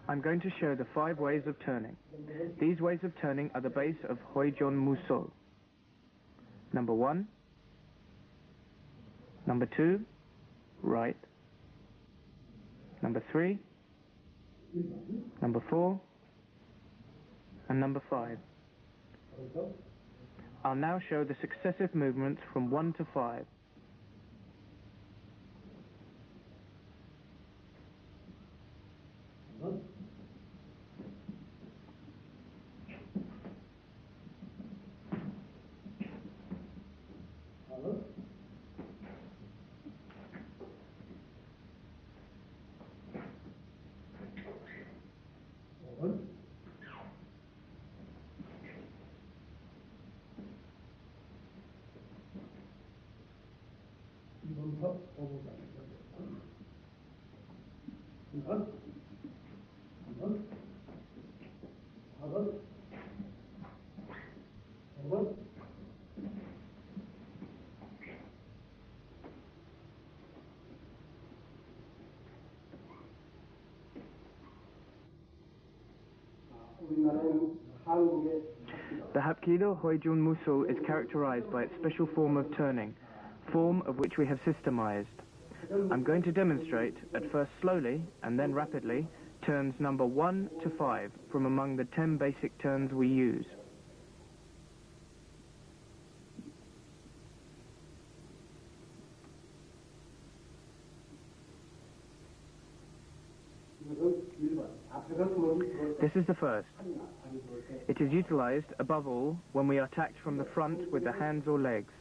I'm going to show the 5 ways of turning. These ways of turning are the base of Hoijon Musol. Number 1. Number 2, right. Number 3. Number 4. And number 5. I'll now show the successive movements from 1 to 5. The Hapkido Hoijon Musol is characterized by its special form of turning, form of which we have systemized. I'm going to demonstrate, at first slowly and then rapidly, turns number 1 to 5 from among the 10 basic turns we use. This is the first. It is utilized, above all, when we are attacked from the front with the hands or legs.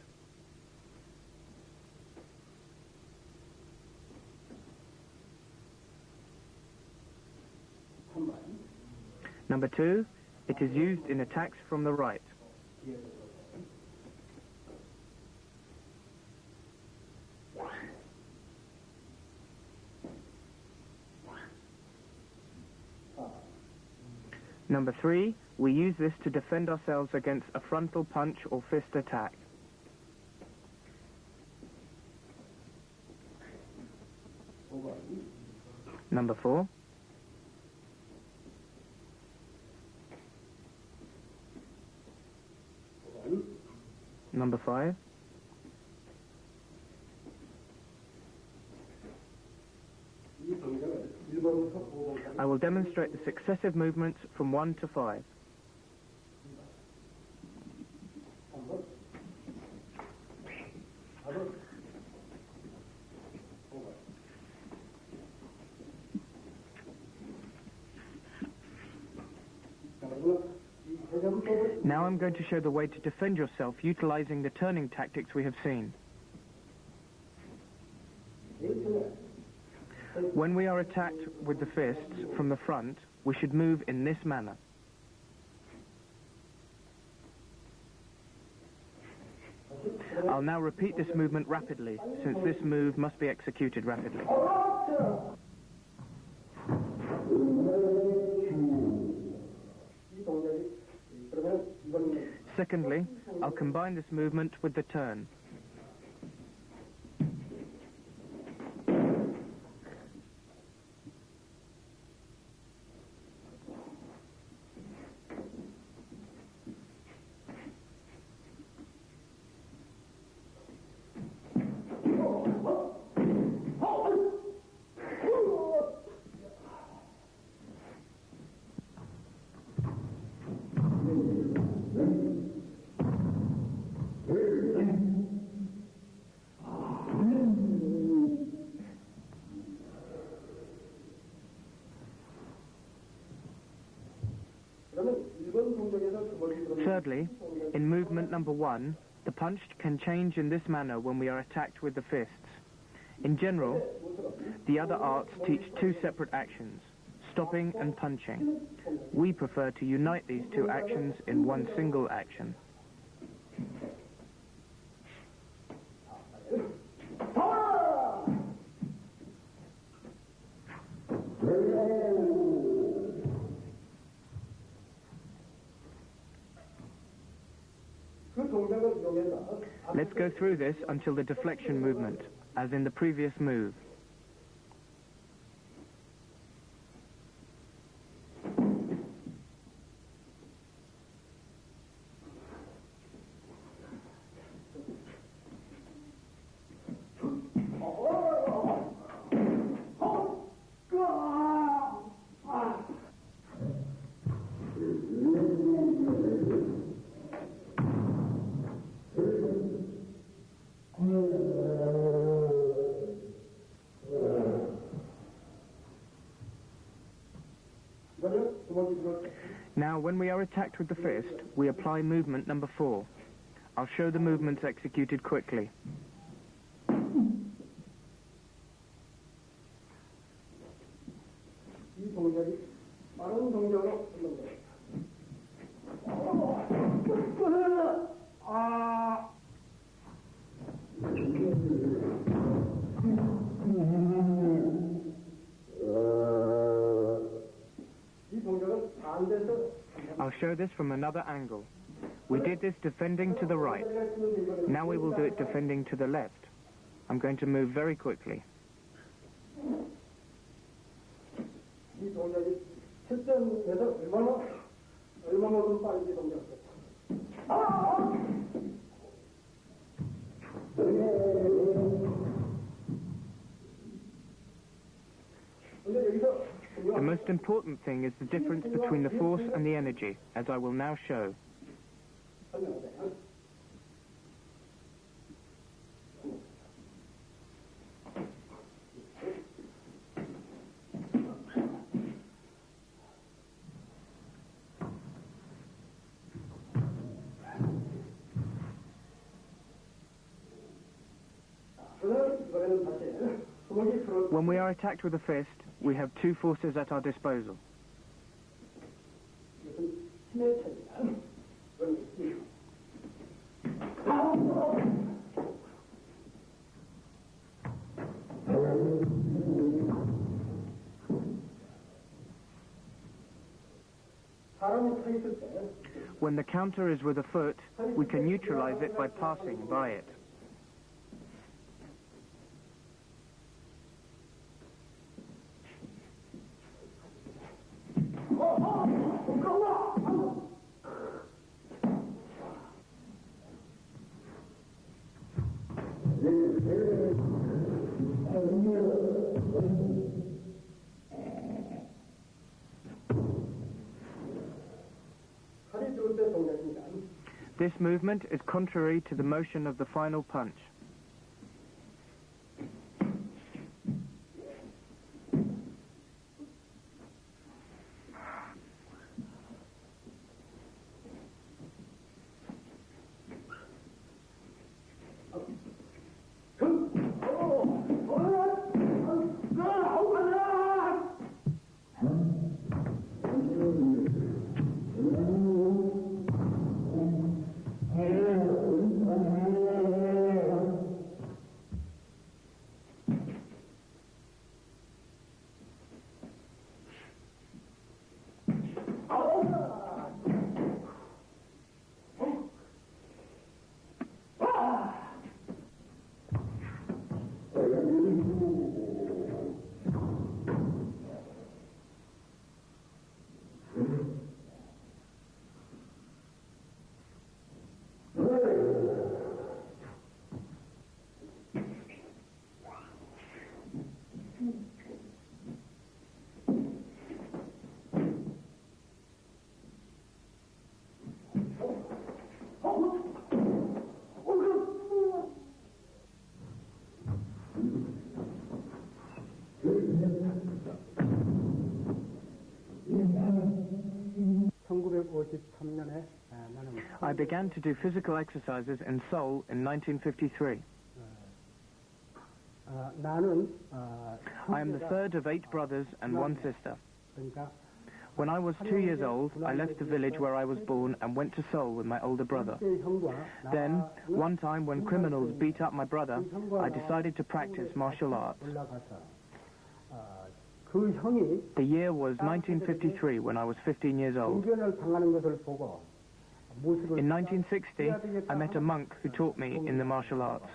Number 2, it is used in attacks from the right. Number 3, we use this to defend ourselves against a frontal punch or fist attack. Number 4. Number 5. I will demonstrate the successive movements from 1 to 5. Now I'm going to show the way to defend yourself utilizing the turning tactics we have seen. When we are attacked with the fists from the front, we should move in this manner. I'll now repeat this movement rapidly, since this move must be executed rapidly. Secondly, I'll combine this movement with the turn. Thirdly, in movement number 1, the punch can change in this manner when we are attacked with the fists. In general, the other arts teach 2 separate actions, stopping and punching. We prefer to unite these 2 actions in one single action. Let's go through this until the deflection movement, as in the previous move. Now, when we are attacked with the fist, we apply movement number 4. I'll show the movements executed quickly. I'll show this from another angle. We did this defending to the right. Now we will do it defending to the left. I'm going to move very quickly. The most important thing is the difference between the force and the energy, as I will now show. When we are attacked with a fist, we have two forces at our disposal. When the counter is with a foot, we can neutralize it by passing by it. This movement is contrary to the motion of the final punch. I began to do physical exercises in Seoul in 1953. I am the third of 8 brothers and 1 sister. When I was 2 years old, I left the village where I was born and went to Seoul with my older brother. Then, one time when criminals beat up my brother, I decided to practice martial arts. The year was 1953 when I was 15 years old. In 1960, I met a monk who taught me in the martial arts.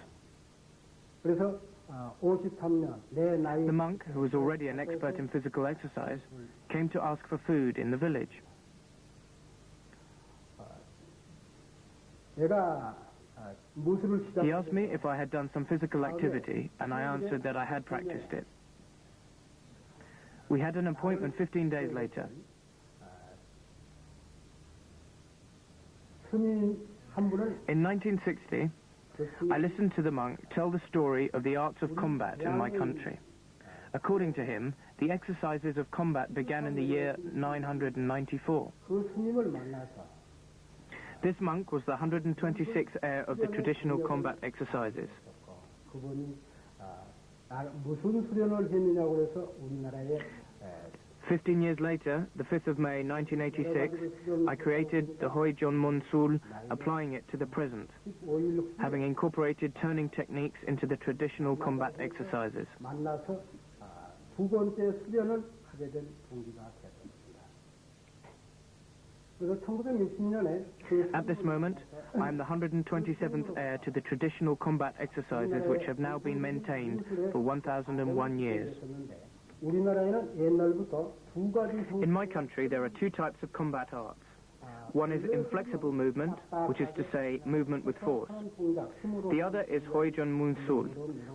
The monk, who was already an expert in physical exercise, came to ask for food in the village. He asked me if I had done some physical activity, and I answered that I had practiced it. We had an appointment 15 days later. In 1960, I listened to the monk tell the story of the arts of combat in my country. According to him, the exercises of combat began in the year 994. This monk was the 126th heir of the traditional combat exercises. 15 years later, the 5th of May 1986, I created the Hoijon Monsul, applying it to the present, having incorporated turning techniques into the traditional combat exercises. At this moment, I am the 127th heir to the traditional combat exercises which have now been maintained for 1001 years. In my country, there are two types of combat arts. One is inflexible movement, which is to say, movement with force. The other is Hoijon Munsul,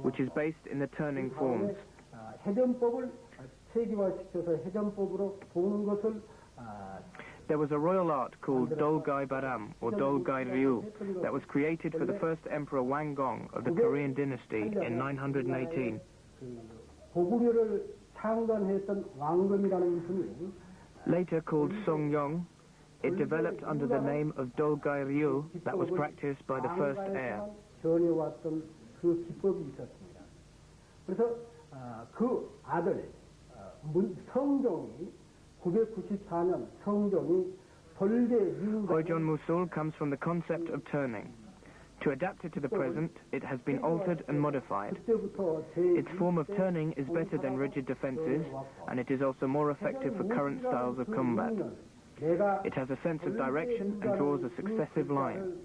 which is based in the turning forms. There was a royal art called Dolgai Baram, or Dolgai Ryu, that was created for the first emperor Wanggong of the Korean dynasty in 918. Later called Songyong, it developed under the name of Dolgai Ryu that was practiced by the first heir. Hoijon Musul comes from the concept of turning. To adapt it to the present, it has been altered and modified. Its form of turning is better than rigid defenses, and it is also more effective for current styles of combat. It has a sense of direction and draws a successive line.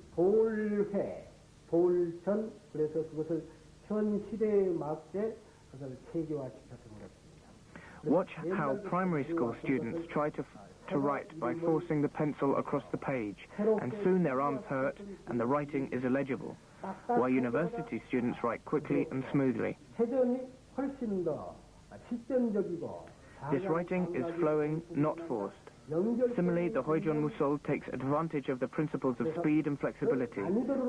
Watch how primary school students try to write by forcing the pencil across the page, and soon their arms hurt and the writing is illegible, while university students write quickly and smoothly. This writing is flowing, not forced. Similarly, the Hoijon Musul takes advantage of the principles of speed and flexibility,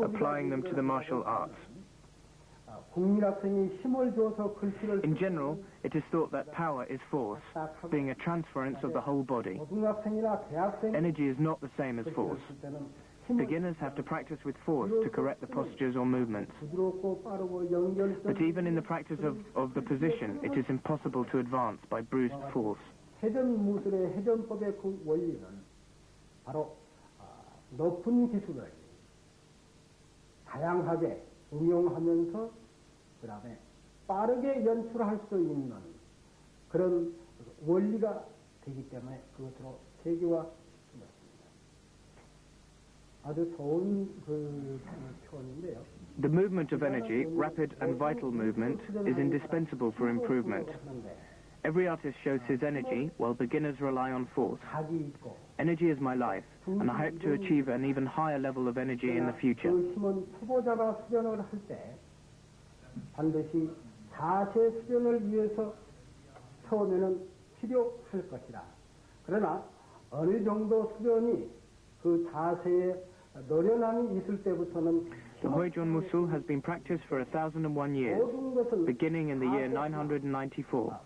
applying them to the martial arts. In general, it is thought that power is force, being a transference of the whole body. Energy is not the same as force. Beginners have to practice with force to correct the postures or movements. But even in the practice of the position, it is impossible to advance by brute force. 그다음에 빠르게 연출할 수 있는 그런 원리가 되기 때문에 그것으로 세계화되었습니다. 아주 좋은 그 표현인데요. The movement of energy, rapid and vital movement, is indispensable for improvement. Every artist shows his energy, while beginners rely on force. Energy is my life, and I hope to achieve an even higher level of energy in the future. 초보자가 수련을 할 때 반드시 자세 수련을 위해서 처음에는 필요할 것이다. 그러나 어느 정도 수련이 그 자세에 노련함이 있을 때부터는 The Hoijon Musul has been practiced for 1001 years, beginning in the year 994.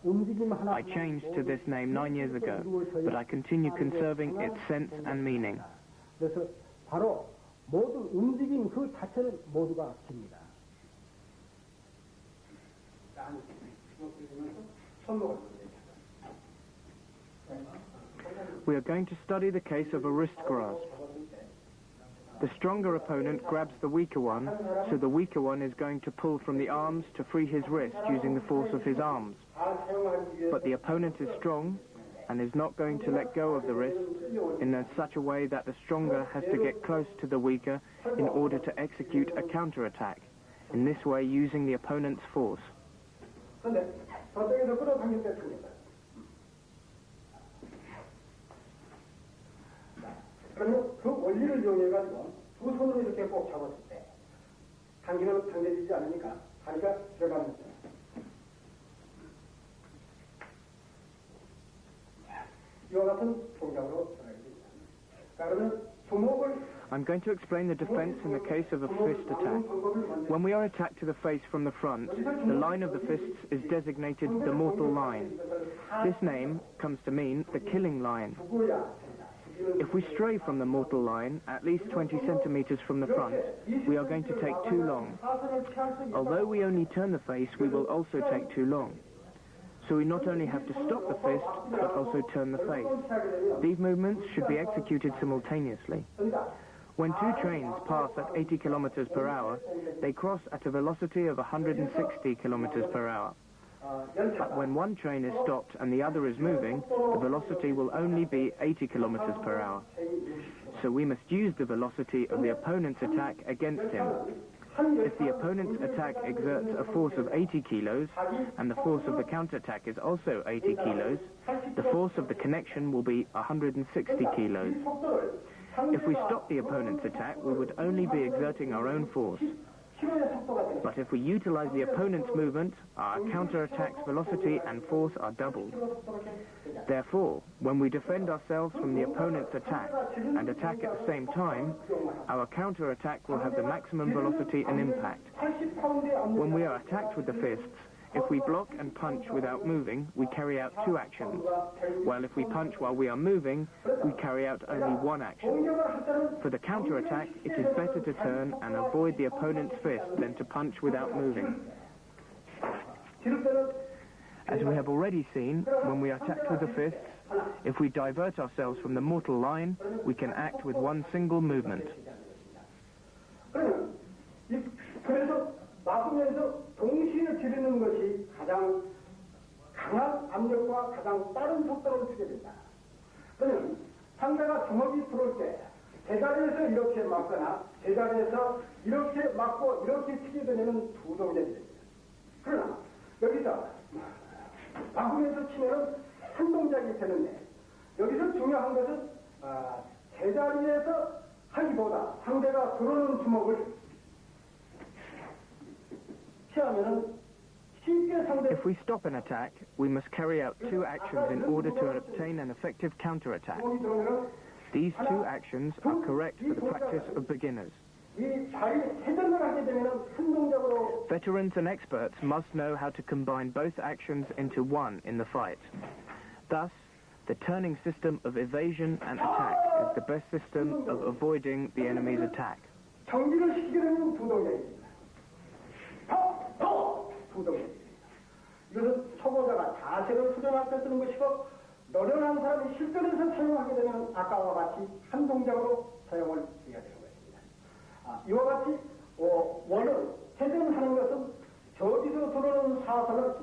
I changed to this name 9 years ago, but I continue conserving its sense and meaning. 그래서 바로 모든 움직임 그 자체는 모두가 깁니다. We are going to study the case of a wrist grasp. The stronger opponent grabs the weaker one, so the weaker one is going to pull from the arms to free his wrist using the force of his arms. But the opponent is strong and is not going to let go of the wrist in such a way that the stronger has to get close to the weaker in order to execute a counterattack, in this way using the opponent's force. 그러면 그 원리를 이용해가지고 두 손으로 이렇게 꼭 잡았을 때 당기는 당겨지지 않으니까 다리가 들어가는 거죠. 이와 같은 동작으로 들어가게 됩니다. 그러면 주먹을 I'm going to explain the defense in the case of a fist attack. When we are attacked to the face from the front, the line of the fists is designated the mortal line. This name comes to mean the killing line. If we stray from the mortal line, at least 20 centimeters from the front, we are going to take too long. Although we only turn the face, we will also take too long. So we not only have to stop the fist, but also turn the face. These movements should be executed simultaneously. When two trains pass at 80 kilometers per hour, they cross at a velocity of 160 kilometers per hour. But when one train is stopped and the other is moving, the velocity will only be 80 kilometers per hour. So we must use the velocity of the opponent's attack against him. If the opponent's attack exerts a force of 80 kilos, and the force of the counterattack is also 80 kilos, the force of the connection will be 160 kilos. If we stop the opponent's attack, we would only be exerting our own force. But if we utilize the opponent's movement, our counterattack's velocity and force are doubled. Therefore, when we defend ourselves from the opponent's attack and attack at the same time, our counterattack will have the maximum velocity and impact. When we are attacked with the fists, if we block and punch without moving, we carry out two actions, while if we punch while we are moving, we carry out only one action. For the counterattack, it is better to turn and avoid the opponent's fist than to punch without moving. As we have already seen, when we are attacked with the fists, if we divert ourselves from the mortal line, we can act with one single movement. 막으면서 동시에 지르는 것이 가장 강한 압력과 가장 빠른 속도를 주게 된다. 그러면 상대가 주먹이 들어올 때 제자리에서 이렇게 막거나 제자리에서 이렇게 막고 이렇게 치게 되면 두 동작이 됩니다. 그러나 여기서 막으면서 치면은 한 동작이 되는데 여기서 중요한 것은 제자리에서 하기보다 상대가 들어오는 주먹을 If we stop an attack, we must carry out two actions in order to obtain an effective counterattack. These two actions are correct for the practice of beginners. Veterans and experts must know how to combine both actions into one in the fight. Thus, the turning system of evasion and attack is the best system of avoiding the enemy's attack. 이것은 초보자가 자세를 수정할 때 쓰는 것이고 노련한 사람이 실전에서 사용하게 되면 아까와 같이 한 동작으로 사용을 해야 되는 것입니다. 이와 같이 원을 회전하는 것은 저기서 들어오는 사선을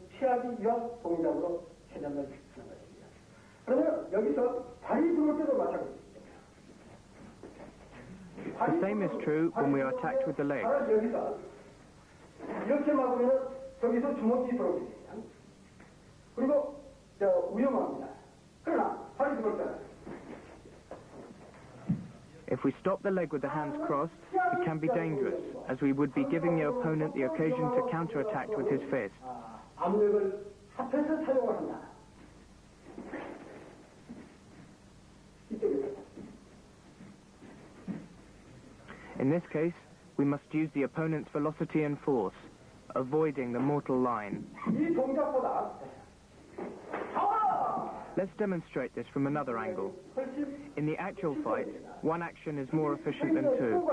피하기 위한 동작으로 회전을 하는 것입니다. 그러면 여기서 발이 들어올 때도 마찬가지입니다. The same is true when we are attacked with the legs. 이렇게 막으면 저기서 주먹이 들어오게 됩니다. 그리고 위험합니다. 그러나 발이 들어올 때는 If we stop the leg with the hands crossed, it can be dangerous, as we would be giving the opponent the occasion to counterattack with his fist. 압력을 합해서 사용을 한다. In this case, we must use the opponent's velocity and force, avoiding the mortal line. Let's demonstrate this from another angle. In the actual fight, one action is more efficient than two.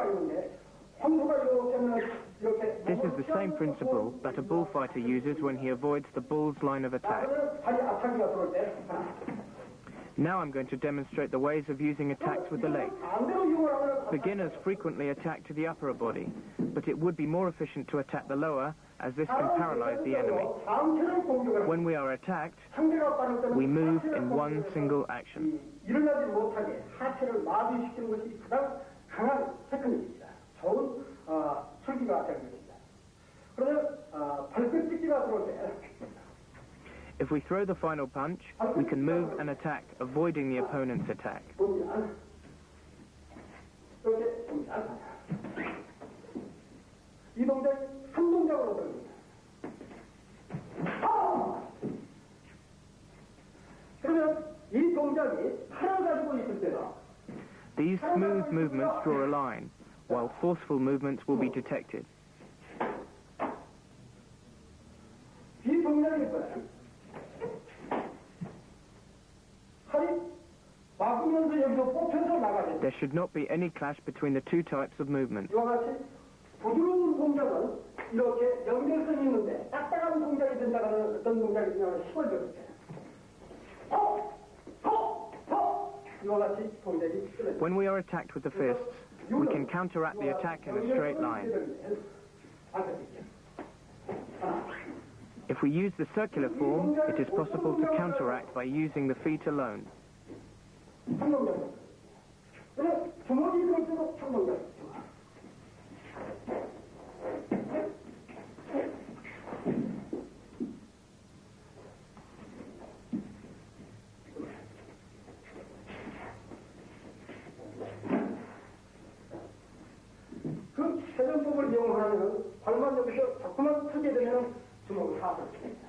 This is the same principle that a bullfighter uses when he avoids the bull's line of attack. Now I'm going to demonstrate the ways of using attacks with the legs. Beginners frequently attack to the upper body, but it would be more efficient to attack the lower, as this can paralyze the enemy. When we are attacked, we move in one single action. If we throw the final punch, we can move and attack, avoiding the opponent's attack. 그러면 이 동작이 하나 Smooth movements draw a line, while forceful movements will be detected. There should not be any clash between the two types of movement. 부드러운 동작은 이렇게 연결성이 있는데 딱딱한 동작이 된다는 어떤 동작이 되냐면 힘을 줘주세요. 이와 같이 동작이 쓰러져요. When we are attacked with the fists, we can counteract the attack in a straight line. If we use the circular form, it is possible to counteract by using the feet alone. 주먹이 들어도 청동작. 그 회전법을 이용하면 발만 여기서 자꾸만 서게 되면 주먹을 사버립니다.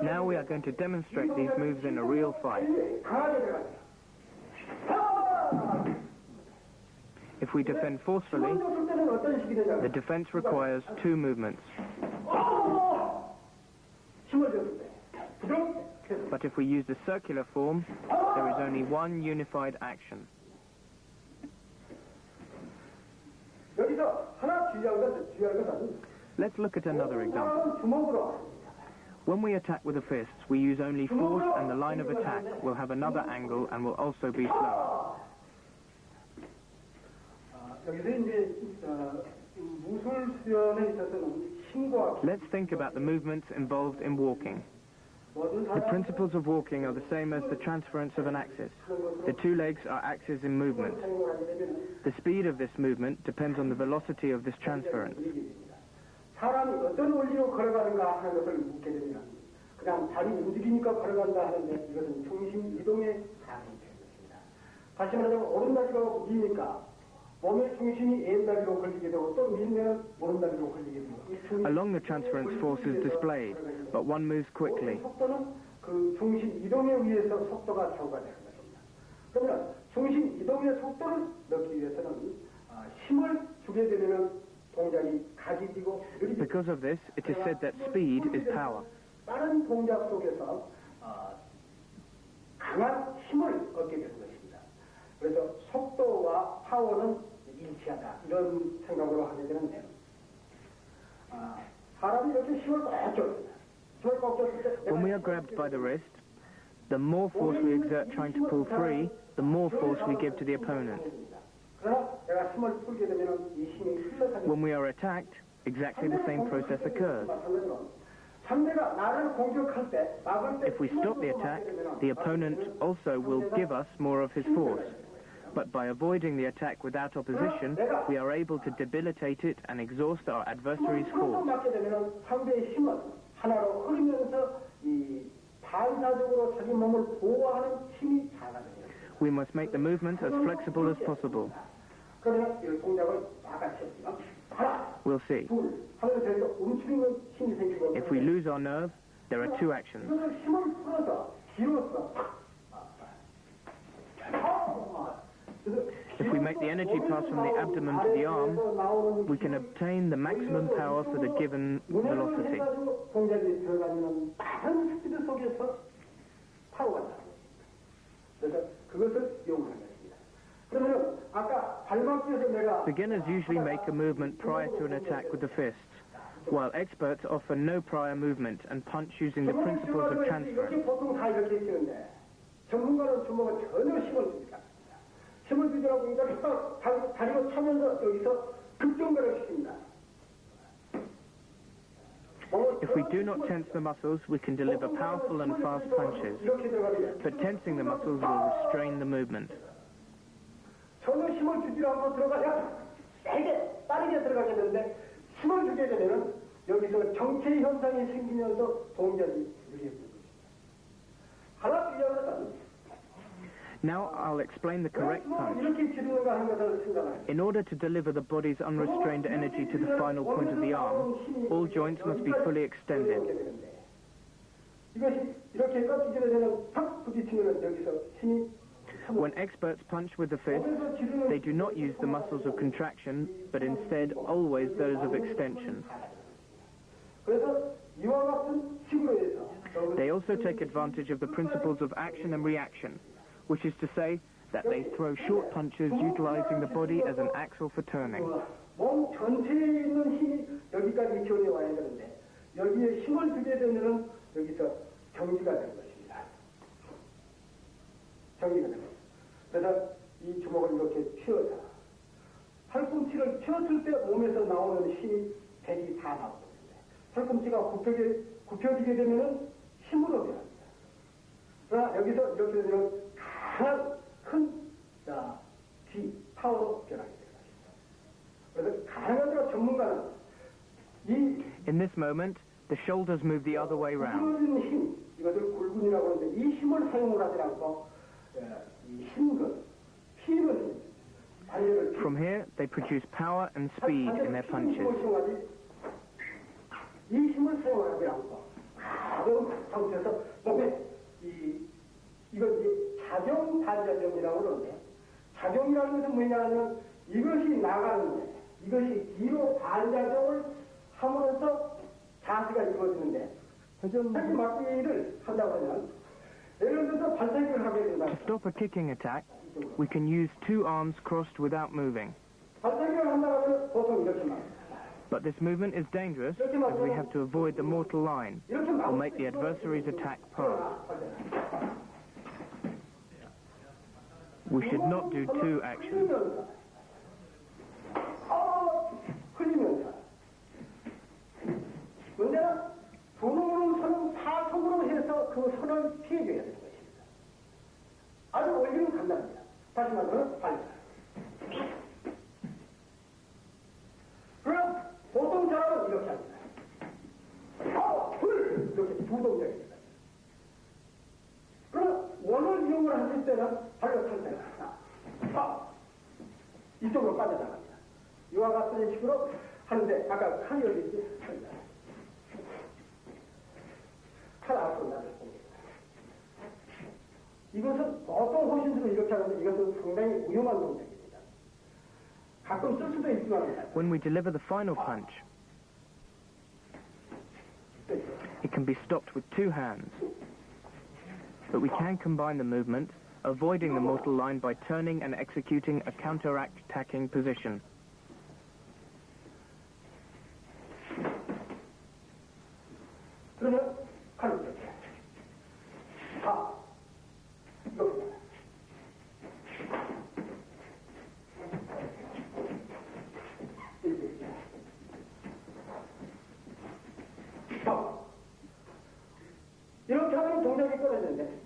Now we are going to demonstrate these moves in a real fight. If we defend forcefully, the defense requires two movements. But if we use the circular form, there is only one unified action. Let's look at another example. When we attack with the fists, we use only force, and the line of attack will have another angle and will also be slower. Let's think about the movements involved in walking. The principles of walking are the same as the transference of an axis. The two legs are axes in movement. The speed of this movement depends on the velocity of this transference. 사람이 어떤 원리로 걸어가는가 하는 것을 묻게 되면 그냥 다리 움직이니까 걸어간다 하는데 이것은 중심 이동의 사항이 되겠습니다. 다시 말하자면 오른다리가 밀니까 몸의 중심이 왼다리로 걸리게 되고 또 밀면 오른다리로 걸리게 되고 Along the transference force is displayed, but one moves quickly. 속도는 그 중심 이동에 의해서 속도가 조가되는 것입니다. 그러면 중심 이동의 속도를 넣기 위해서는 힘을 주게 되면 Because of this, it is said that speed is power. 다른 동작 속에서 강한 힘을 얻게 되는 것입니다. 그래서 속도와 파워는 일치하다 이런 생각으로 하게 되는데 사람이 이렇게 힘을 꽉 줬습니다. 힘을 꽉 줬을 때 When we are grabbed by the wrist, the more force we exert trying to pull free, the more force we give to the opponent. When we are attacked, exactly the same process occurs. If we stop the attack, the opponent also will give us more of his force. But by avoiding the attack without opposition, we are able to debilitate it and exhaust our adversary's force. We must make the movement as flexible as possible. We'll see. If we lose our nerve, there are two actions. If we make the energy pass from the abdomen to the arm, we can obtain the maximum power for the given velocity. Beginners usually make a movement prior to an attack with the fists, while experts offer no prior movement and punch using the principles of transference. If we do not tense the muscles, we can deliver powerful and fast punches, but tensing the muscles will restrain the movement. 전혀 힘을 주지 않고 들어가야 세게 빠르게 들어가게 되는데 힘을 주게 되면 여기서 정체 현상이 생기면서 동작이 느려지는 것입니다. 하나 필요하면 Now I'll explain the correct punch. In order to deliver the body's unrestrained energy to the final point of the arm, all joints must be fully extended. When experts punch with the fist, they do not use the muscles of contraction, but instead always those of extension. They also take advantage of the principles of action and reaction, which is to say that they throw short punches utilizing the body as an axle for turning. 몸 전체에 있는 힘이 여기까지 기울여 와야 되는데 여기에 힘을 주게 되면은 여기서 정지가 되는 것입니다. 정지가 되는 것입니다. 그래서 이 주먹을 이렇게 쥐어서 팔꿈치를 쥐었을 때 몸에서 나오는 힘이 대기 다 나오거든요. 팔꿈치가 굽혀지게 되면은 힘으로 변합니다. 그러나 여기서 이렇게 되면 강한 큰 파워로 변하게 됩니다. In this moment, the shoulders move the other way round. From here, they produce power and speed in their punches. 작용이라는 것은 뭐냐면 이것이 나가는데 이것이 뒤로 반작용을 함으로써 자세가 이루어지는데 이렇게 막기를 한다고 하면 예를 들어서 발차기를 하게 된다. To stop a kicking attack, we can use two arms crossed without moving. 발차기를 한다고 하면 보통 이렇게 막. But this movement is dangerous as we have to avoid the mortal line or make the adversary's attack pass. We should not do two actions. 흘리면서 문제는 손으로 손 사손으로 해서 그 손을 피해줘야 되는 것입니다. 아주 원리는 간단합니다. 다시 말하면 발차. 그럼 보통 사람은 이렇게 합니다. 이렇게 두 동작이 됩니다. 그럼 원을 이용을 하실 때는 발로 탈 때는 이쪽으로 빠져나갑니다. 이와 같은 식으로 하는데 아까 칼이 어디 있지? 칼 앞으로 나를 봅니다. 이것은 보통 호신들은 이렇게 하는데 이것은 상당히 위험한 동작입니다. 가끔 쓸 수도 있지만 When we deliver the final punch, it can be stopped with two hands. But we can combine the movement, avoiding the mortal line by turning and executing a counterattacking position. 그러면 칼을 이렇게 이렇게 하면 동작이 끊어지는데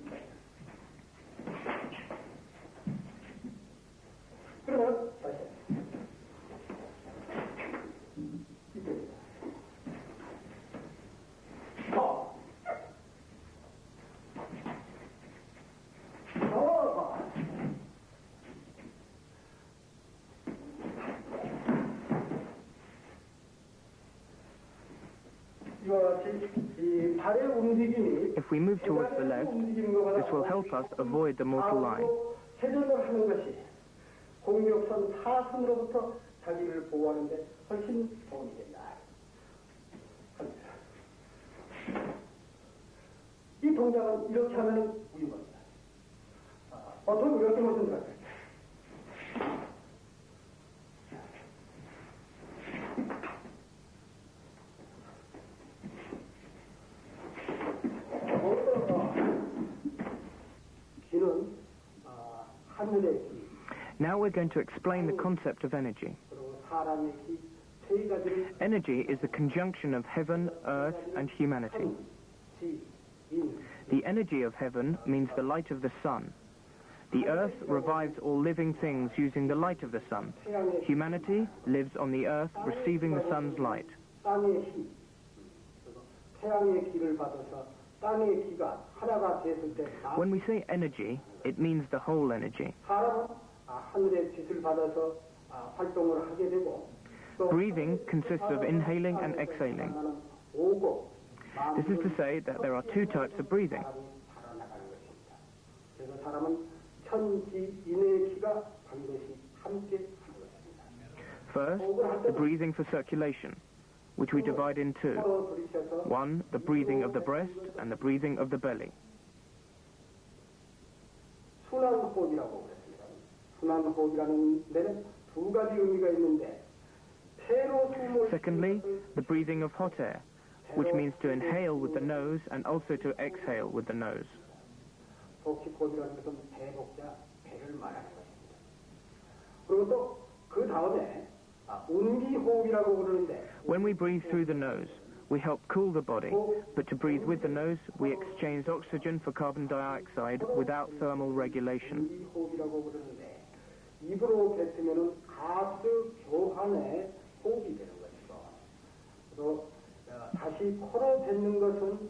그러면 다시 If we move towards the left, this will help us avoid the mortal line. 회전을 하는 것이 공격선 타선으로부터 자기를 보호하는 데 훨씬 도움이 된다. 이 동작은 이렇게 하면 위험합니다. 보통 이렇게 보시면 돼요. Now we're going to explain the concept of energy. Energy is the conjunction of heaven, earth, and humanity. The energy of heaven means the light of the sun. The earth revives all living things using the light of the sun. Humanity lives on the earth receiving the sun's light. When we say energy, it means the whole energy. Breathing consists of inhaling and exhaling. This is to say that there are two types of breathing. 천기, 인의 기가 반드시 함께 하는 것입니다. First, the breathing for circulation, which we divide in two. One, the breathing of the breast and the breathing of the belly. 순환호흡이라고 그랬습니다. 순환호흡이라는 데는 두 가지 의미가 있는데 폐로 숨을 Secondly, the breathing of hot air, which means to inhale with the nose and also to exhale with the nose. 복식호흡이라는 것은 배복자, 배를 말하는 것입니다. 그리고 또 그 다음에 운기호흡이라고 그러는데 When we breathe through the nose, we help cool the body, but to breathe with the nose, we exchange oxygen for carbon dioxide without thermal regulation. 운기호흡이라고 그러는데 입으로 뱉으면은 가스 교환의 호흡이 되는 것이고 또 다시 코로 뱉는 것은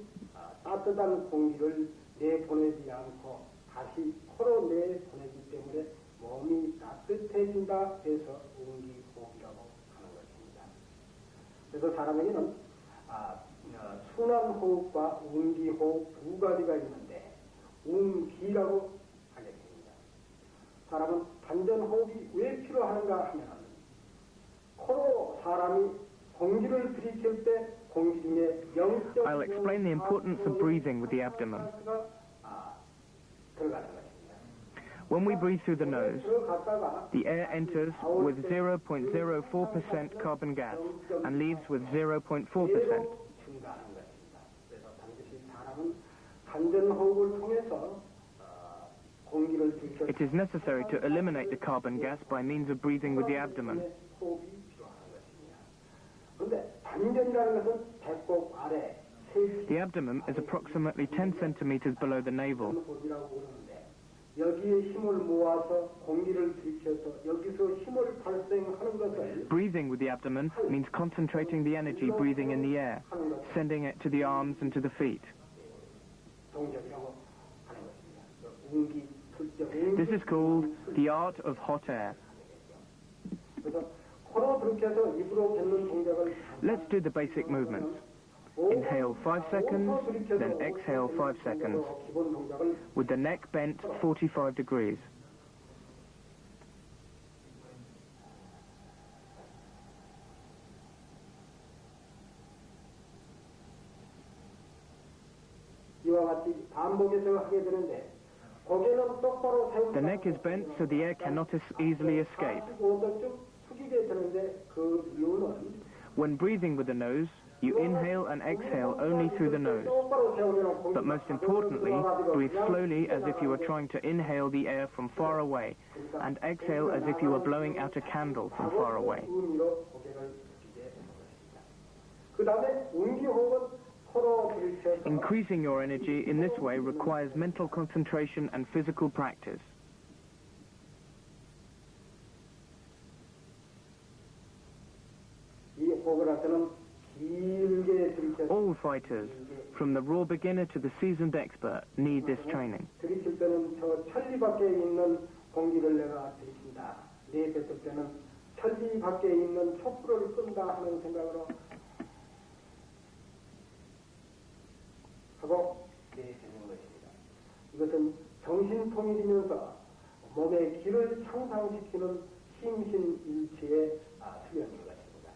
따뜻한 공기를 내보내지 않고 다시 코로 내보내기 때문에 몸이 따뜻해진다 해서 운기호흡이라고 하는 것입니다. 그래서 사람에게는 순환호흡과 운기호흡 두 가지가 있는데 운기라고 하겠습니다. 사람은 단전호흡이 왜 필요한가 하면 코로 사람이 공기를 들이킬 때 공기 중에 영적 I'll explain the importance of breathing with the abdomen. 들어가는 것입니다. When we breathe through the nose, the air enters with 0.04% carbon gas and leaves with 0.4%. 증가하는 것입니다. 그래서 반드시 사람은 단전호흡을 통해서 공기를 들이킬 It is necessary to eliminate the carbon gas by means of breathing with the abdomen. 호흡이 필요한 것입니다. 그런데 단전이라는 것은 배꼽 아래 The abdomen is approximately 10 centimeters below the navel. 호흡이라고 그러는데 여기에 힘을 모아서 공기를 들이켜서 여기서 힘을 발생하는 것을 Breathing with the abdomen means concentrating the energy breathing in the air, sending it to the arms and to the feet. 동작이라고 하는 것입니다. 운기, tul적, This is called the art of hot air. 그래서 코로 들이켜서 입으로 뱉는 동작을 Let's do the basic movements. Inhale 5 seconds, then exhale 5 seconds, 기본 동작을 with the neck bent 45 degrees. 이와 같이 반복해서 하게 되는데 고개는 똑바로 세우고 The neck is bent so the air cannot easily escape. 쭉 숙이게 되는데 그 이유는 When breathing with the nose, you inhale and exhale only through the nose. But most importantly, breathe slowly as if you were trying to inhale the air from far away and exhale as if you were blowing out a candle from far away. Increasing your energy in this way requires mental concentration and physical practice. All fighters, from the raw beginner to the seasoned expert, need this training. 들이킬 때는 저 천리 밖에 있는 공기를 내가 들이킨다. 내뱉을 때는 천리 밖에 있는 촛불을 끈다 하는 생각으로 하고 내뱉는 것입니다. 이것은 정신통일이면서 몸의 기를 향상시키는 심신일체의 수련인 것입니다.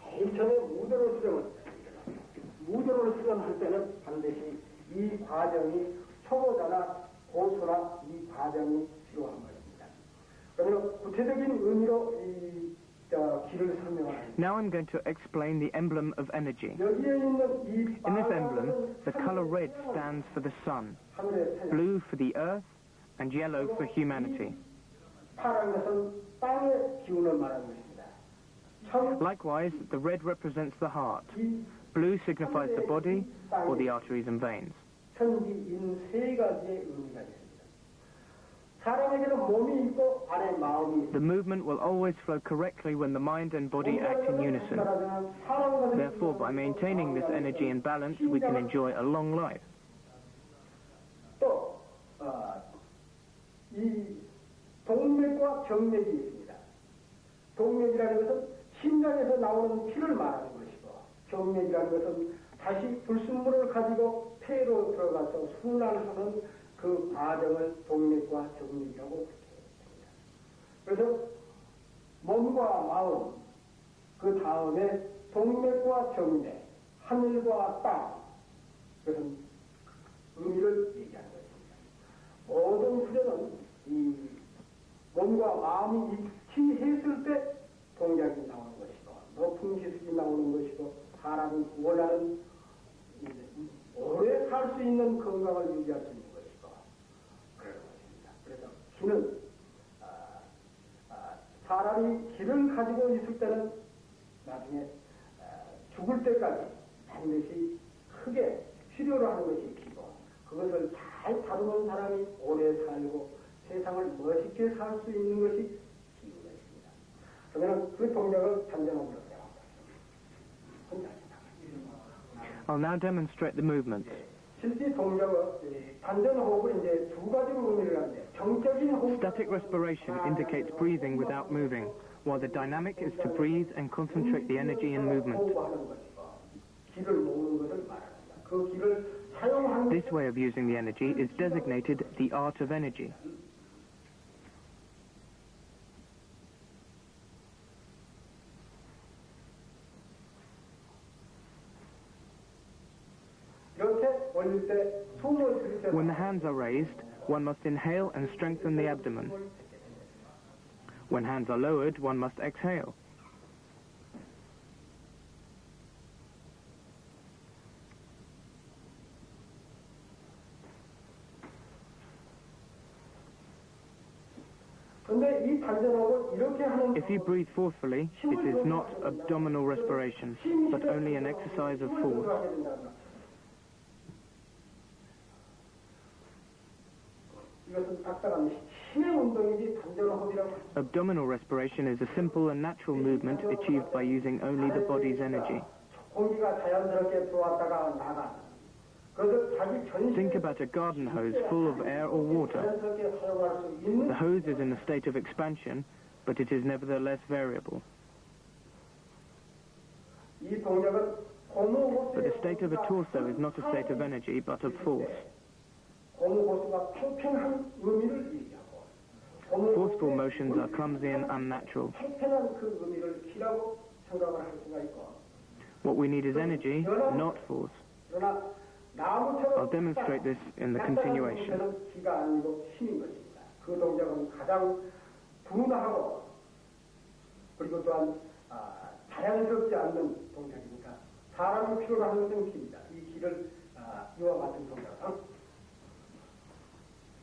제일 처음에 무도를 수련할 때는 반드시 이 과정이 초보자나 고수나 이 과정이 필요한 것입니다. 그러면 구체적인 의미로 이 길을 설명하는 Now I'm going to explain the emblem of energy. 여기에 있는 이 In this emblem, the color red stands for the sun, blue for the earth, and yellow for humanity. 파란 것은 땅의 기운을 말하는 것입니다. Likewise, the red represents the heart. Blue signifies the body, or the arteries and veins. 천지인 세 가지의 의미가 있습니다. 사람에게는 몸이 있고 안에 마음이 있습니다. The movement will always flow correctly when the mind and body act in unison. Therefore, by maintaining this energy and balance, we can enjoy a long life. 또 이 동맥과 정맥이 있습니다. 동맥이라는 것은 심장에서 나오는 피를 말하는 것이고 정맥이라는 것은 다시 불순물을 가지고 폐로 들어가서 순환하는 그 과정을 동맥과 정맥이라고 부릅니다. 그래서 몸과 마음, 그 다음에 동맥과 정맥, 하늘과 땅, 그것은 의미를 얘기하는 것입니다. 모든 수련은 이 몸과 마음이 일치했을 때 동작이 나오는 것이고, 높은 기술이 나오는 것이고, 사람이 원하는 오래 살 수 있는 건강을 유지할 수 있는 것이고, 그런 것입니다. 그래서 기는 사람이 기를 가지고 있을 때는 나중에 죽을 때까지 반드시 크게 필요로 하는 것이 기고, 그것을 잘 다루는 사람이 오래 살고 세상을 멋있게 살 수 있는 것이 기구가 있습니다. 그러면 그 동작을 단정하고 I'll now demonstrate the movements. 실제 동작은 단전 호흡은 이제 두 가지로 의미를 하는데, 정적인 호흡. Static respiration indicates breathing without moving, while the dynamic is to breathe and concentrate the energy in movement. 기를 모으는 것을 말합니다. 그 기를 사용하는. This way of using the energy is designated the art of energy. When the hands are raised, one must inhale and strengthen the abdomen. When hands are lowered, one must exhale. If you breathe forcefully, it is not abdominal respiration, but only an exercise of force. Abdominal respiration is a simple and natural movement achieved by using only the body's energy. Think about a garden hose full of air or water. The hose is in a state of expansion, but it is nevertheless variable. But the state of a torso is not a state of energy, but of force. Forceful motions are clumsy and unnatural. What we need is energy, not force. I'll demonstrate this in the continuation. 자연스럽지 않는 동작이니까 사람이 필요로 하는 것은 기입니다. 이 기를 이와 같은 동작을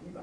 2번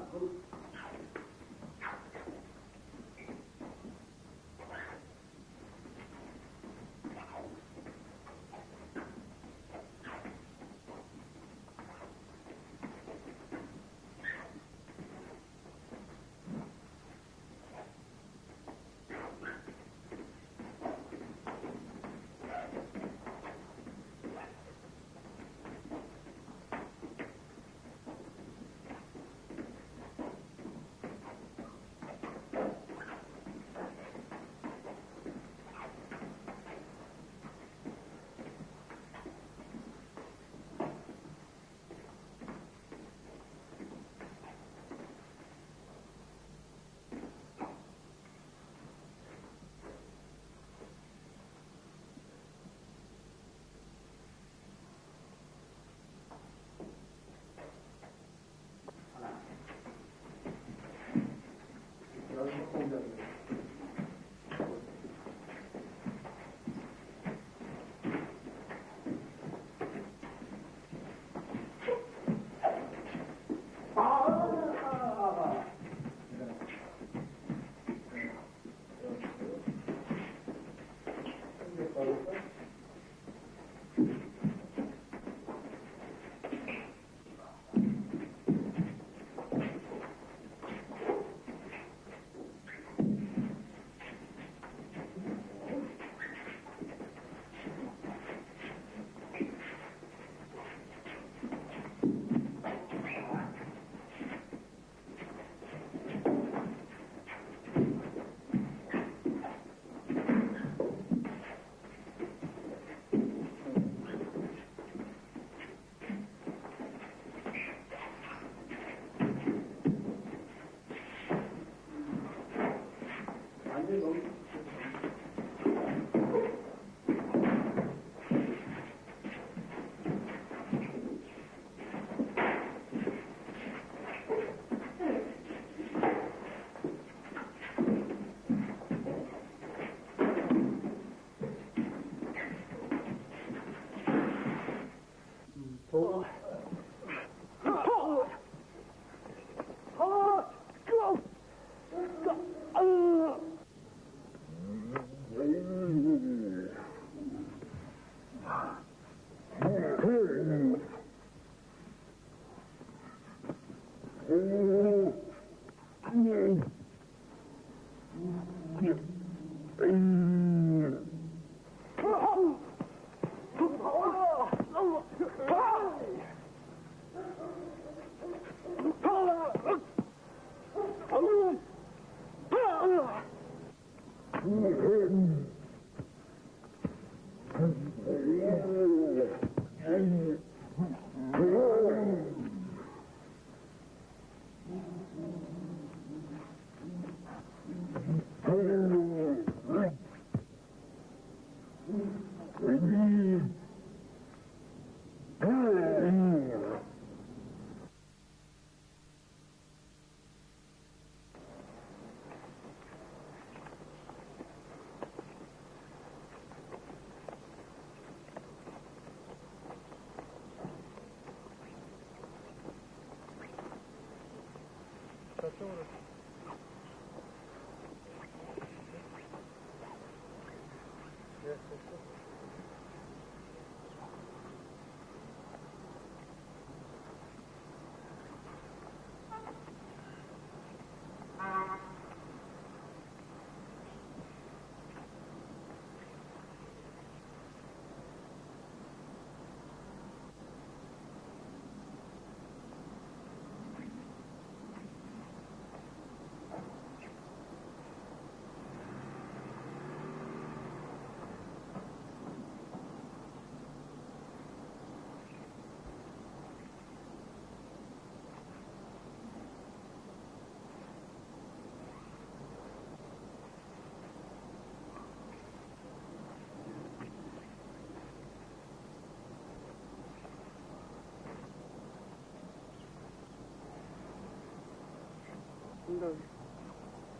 Entonces,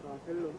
para hacerlo